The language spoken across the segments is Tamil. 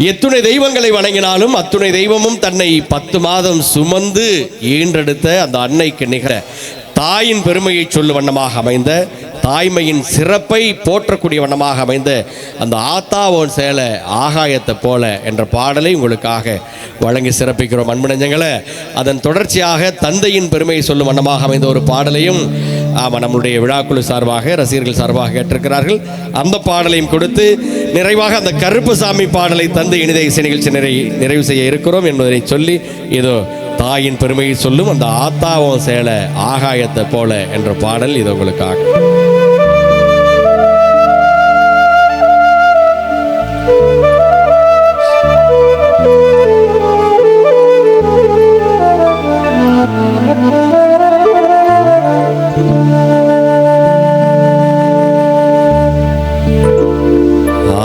எத்துணை தெய்வங்களை வணங்கினாலும் அத்துணை தெய்வமும் தன்னை 10 மாதம் சுமந்து ஈன்றெடுத்த அந்த அன்னைக்கு நிகர தாயின் பெருமையை சொல்லும் வண்ணமாக அமைந்த, தாய்மையின் சிறப்பை போற்றக்கூடிய வண்ணமாக அமைந்த அந்த ஆத்தாவோன் சேலை ஆகாயத்தை போல என்ற பாடலை உங்களுக்காக வழங்கி சிறப்பிக்கிறோம் அன்பு நெஞ்சங்களே. அதன் தொடர்ச்சியாக தந்தையின் பெருமையை சொல்லும் வண்ணமாக அமைந்த ஒரு பாடலையும் நம்முடைய விழாக்குழு சார்பாக ரசிகர்கள் சார்பாக கேட்டிருக்கிறார்கள். அந்த பாடலையும் கொடுத்து நிறைவாக அந்த கருப்புசாமி பாடலை தந்தை இனிதை இசை நிகழ்ச்சி நிறைவு செய்ய இருக்கிறோம் என்பதை சொல்லி இதோ தாயின் பெருமையை சொல்லும் அந்த ஆத்தாவோன் சேலை ஆகாயத்தை போல என்ற பாடல் இது உங்களுக்காக.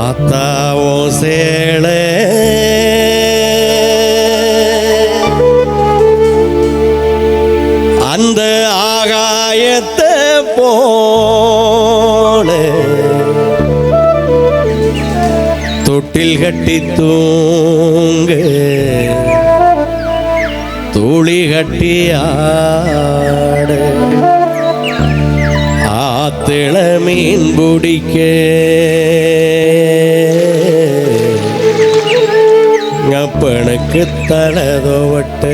ஆத்தாவோன் சேலை அந்த ஆகாயத்தை போல தொட்டில் கட்டி தூங்க தூளி கட்டி ஆட ஆத்திள மீன் பிடிக்க அப்பனுக்கு தலதோவட்டு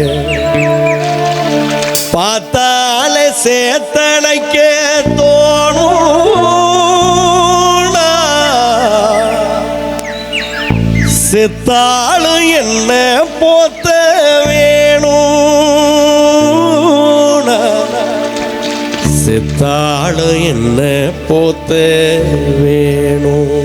பார்த்தாலே சேத்தனைக்க தோணும், சித்தாளும் என்ன போத்த வேணும், சித்தாளும் என்ன போத்த வேணும்.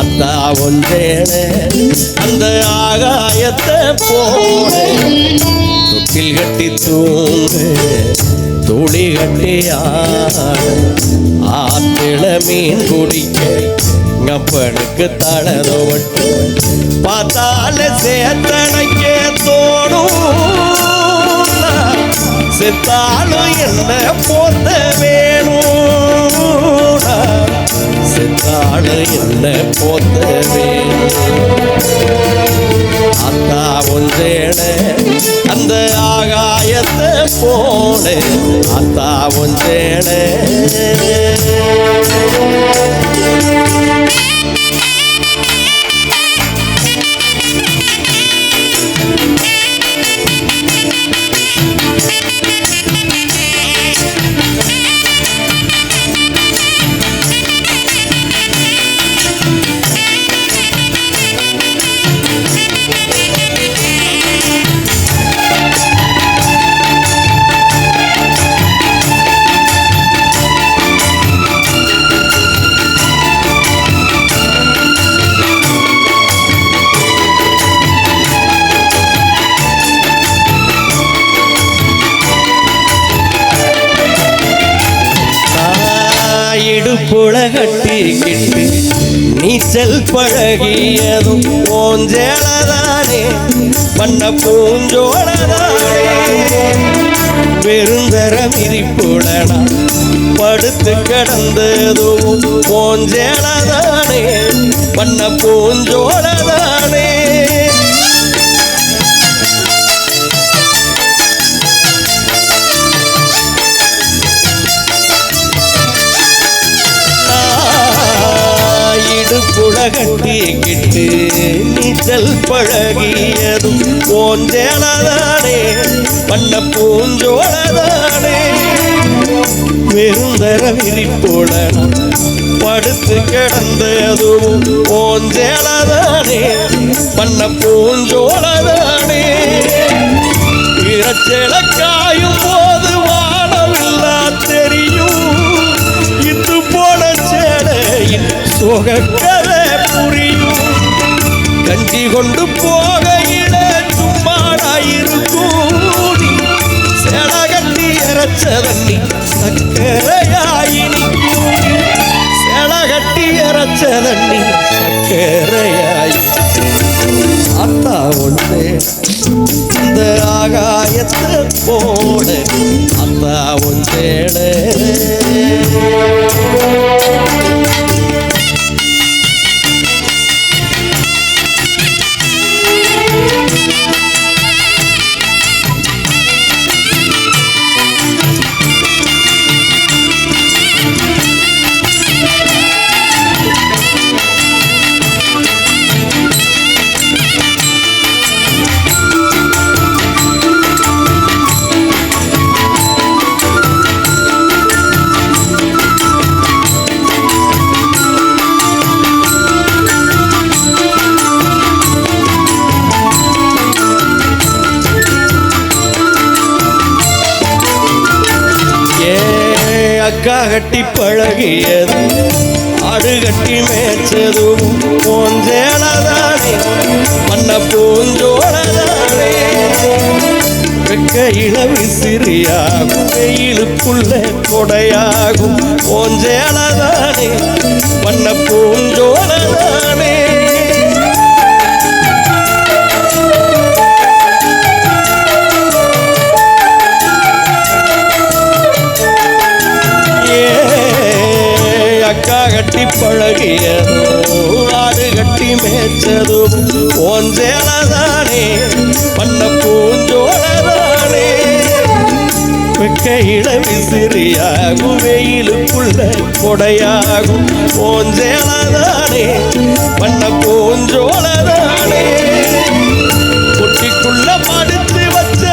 அத்தா ஒன்றேனே அந்த ஆகாயத்தை போல தொட்டில் கட்டி தூங்க தூளி கட்டி ஆத்திள மீன் குடிக்க அப்பனுக்கு தளதோவட்டு பார்த்தால சேத்தனைக்க தோணும், செத்தாலும் என்ன போத்த வேணும், செத்தாடு என்ன போத்த வேணும். அத்தா ஒன்றேன அந்த ஆகாயத்தை போல அத்தா ஒன்றேன. இடுப்புல கட்டிக்கிட்டு நீச்சல் பழகியதும் போஞ்சேளதானே பண்ண பூஞ்சோளதானே பெருந்தர மிதிப்புடனா படுத்து கிடந்ததும் போஞ்சேளதானே பண்ண பூஞ்சோளதானே. கட்டிக்கிட்டு நீச்சல் பழகியதும் போஞ்சேளதானே பண்ண பூஞ்சோளதானே பெருந்தர விரிப்புடனா படுத்து கிடந்ததும் போஞ்சேளதானே பண்ண பூஞ்சோளதானே. இறச்சேல காயும் போது வானவில்லா தெரியும், இது போல சேலை சோக கதை புரியும். கஞ்சி கொண்டு போகையில சும்மாடாயிருக்கும். சேல கட்டி இறைச்ச தண்ணி சக்கரையாயினிக்கும். சேல கட்டி இறைச்ச தண்ணி சக்கரையாயி. அத்தா ஒன்று இந்த ஆகாயத்தை போட அத்தா ஒன்றேட. அக்கா கட்டி பழகியது ஆடு கட்டி மேய்ச்சதும் போஞ்சேலதானே மண்ண பூஞ்சோழதானே. வெக்கையில விசிறியாகும் வெயிலுக்குள்ள கொடையாகும் போஞ்சேலதானே மண்ண பூஞ்சோழதானே. அக்கா கட்டி பழகியதோ ஆடு கட்டி மேய்ச்சதும் போஞ்சேலதானே பண்ண பூஞ்சோழதானே. வெக்கையில விசிறியாகும் வெயிலுக்குள்ள கொடையாகும் போஞ்சேலதானே பண்ண பூஞ்சோழதானே. குட்டிக்குள்ள மடித்து வச்ச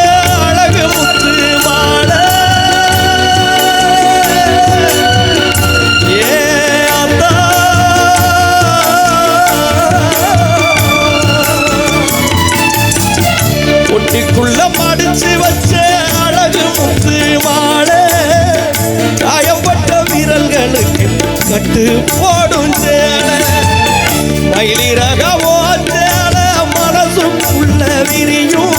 அழகு முத்து மாலை குள்ள மடிச்சு வச்ச அழகு முத்து மாலை. காயப்பட்ட விரல்களுக்கு கட்டு போடும் சேலை. மயிலிறகவோ சேலை மனசுக்குள்ள விரியும்.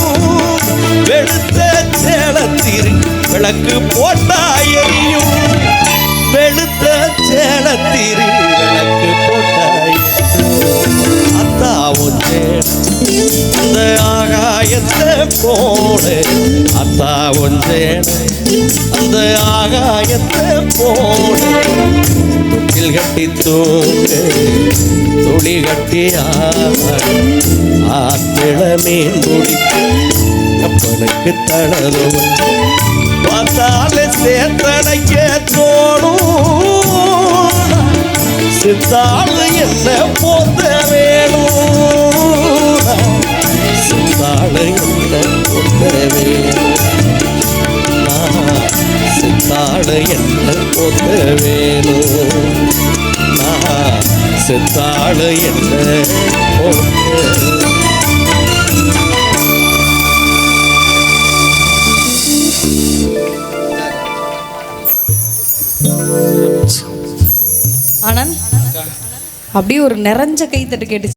வெளுத்த சேலத்திரு விளக்கு போட்டா எரியும். வெளுத்த சேலத்திரு விளக்கு போட்டா அத்தா ஒன்றே அந்த ஆகாயத்தை போட அத்தா ஒன்றே அந்த ஆகாயத்தை போட. தொட்டில் கட்டி தூங்க துளி கட்டி ஆத்திள மீன் குடிக்க கப்பனுக்கு தளருவன் பார்த்தாலே சேர்த்தனைக்க தோணும். சித்தாளு என்ன போத்த வேணும். சித்தாளு என்ன போத்த வேணும். சித்தாளு என்ன போத்த வேணும். சித்தாளு என்ன போத்த. ஆனந்த் அப்படியே ஒரு நிறைஞ்ச கைத்தட்டு கேட்டுச்சு.